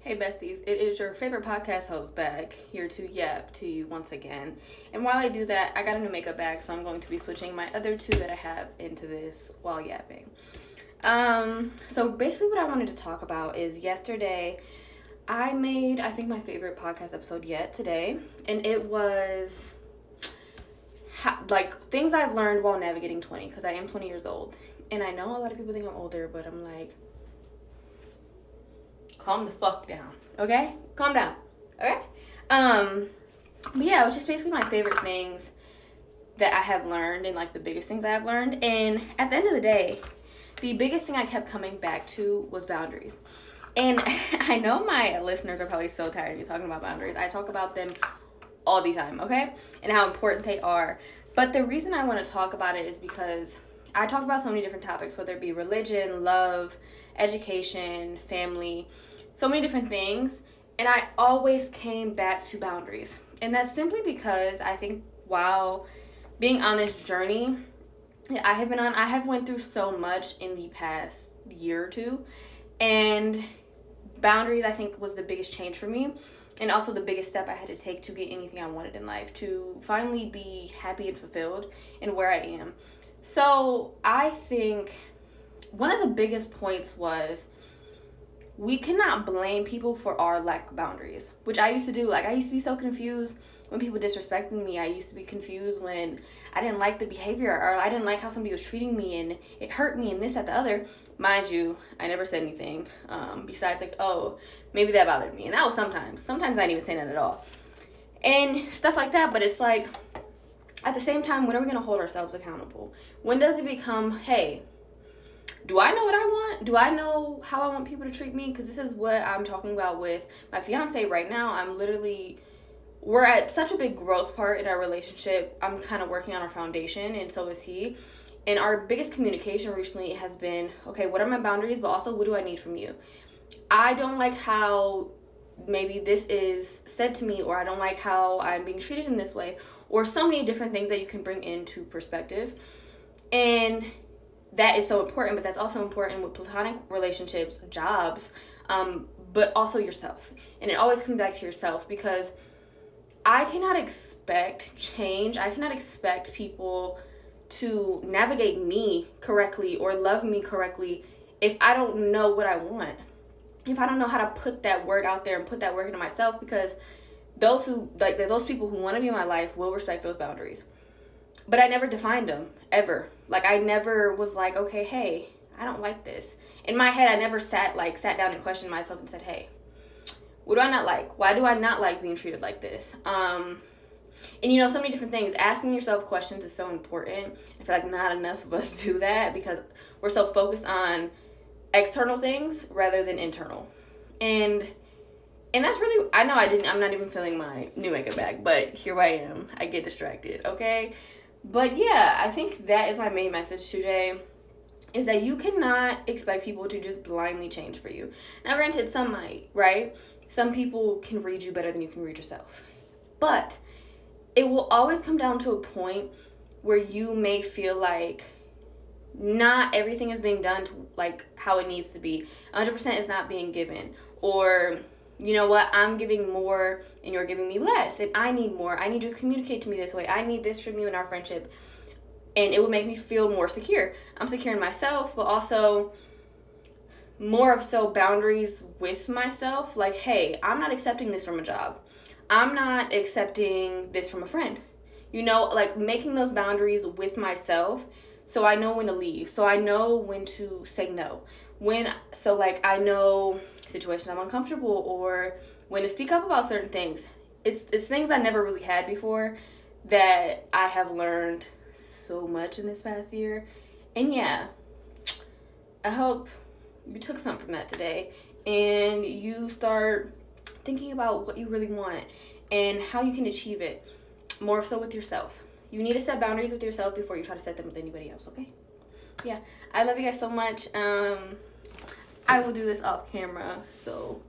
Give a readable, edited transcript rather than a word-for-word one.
Hey besties, it is your favorite podcast host back here to yap to you once again. And while I do that, I got a new makeup bag, so I'm going to be switching my other two that I have into this while yapping. So basically what I wanted to talk about is yesterday I made, I think, my favorite podcast episode yet today, and it was like things I've learned while navigating 20, because I am 20 years old. And I know a lot of people think I'm older, but I'm like, calm the fuck down, okay? Calm down, okay? But yeah, it was just basically my favorite things that I have learned and like the biggest things I have learned. And at the end of the day, the biggest thing I kept coming back to was boundaries. And I know my listeners are probably so tired of me talking about boundaries. I talk about them all the time, okay? And how important they are. But the reason I want to talk about it is because I talk about so many different topics, whether it be religion, love, education, family, so many different things. And I always came back to boundaries. And that's simply because I think while being on this journey I have went through so much in the past year or two. And boundaries, I think, was the biggest change for me. And also the biggest step I had to take to get anything I wanted in life, to finally be happy and fulfilled in where I am. So I think one of the biggest points was we cannot blame people for our lack of boundaries, which I used to do. Like, I used to be so confused when people disrespected me. I used to be confused when I didn't like the behavior, or I didn't like how somebody was treating me and it hurt me and this, that, the other. Mind you, I never said anything besides like, oh, maybe that bothered me. And that was sometimes. Sometimes I didn't even say that at all. And stuff like that. But it's like, at the same time, when are we going to hold ourselves accountable? When does it become, hey, do I know what I want? Do I know how I want people to treat me? Because this is what I'm talking about with my fiance right now. We're at such a big growth part in our relationship. I'm kind of working on our foundation, and so is he. And our biggest communication recently has been, okay, what are my boundaries? But also, what do I need from you? I don't like how maybe this is said to me, or I don't like how I'm being treated in this way, or so many different things that you can bring into perspective. And that is so important, but that's also important with platonic relationships, jobs, but also yourself. And it always comes back to yourself, because I cannot expect change. I cannot expect people to navigate me correctly or love me correctly if I don't know what I want. If I don't know how to put that word out there and put that work into myself, because those people who want to be in my life will respect those boundaries. But I never defined them, ever. Like, I never was like, okay, hey, I don't like this. In my head, I never sat down and questioned myself and said, hey, what do I not like? Why do I not like being treated like this? And so many different things. Asking yourself questions is so important. I feel like not enough of us do that, because we're so focused on external things rather than internal. And that's really, I'm not even feeling my new makeup bag, but here I am. I get distracted, okay? But yeah, I think that is my main message today, is that you cannot expect people to just blindly change for you. Now, granted, some might, right? Some people can read you better than you can read yourself. But it will always come down to a point where you may feel like not everything is being done to like how it needs to be. 100% is not being given. Or, you know what, I'm giving more and you're giving me less, and I need more. I need you to communicate to me this way. I need this from you in our friendship. And it would make me feel more secure. I'm secure in myself, but also more of so boundaries with myself. Like, hey, I'm not accepting this from a job. I'm not accepting this from a friend. Like making those boundaries with myself, so I know when to leave. So I know when to say no. I know situations I'm uncomfortable, or when to speak up about certain things. It's things I never really had before that I have learned so much in this past year. And yeah, I hope you took something from that today and you start thinking about what you really want and how you can achieve it, more so with yourself. You need to set boundaries with yourself before you try to set them with anybody else, okay? Yeah, I love you guys so much. I will do this off camera, so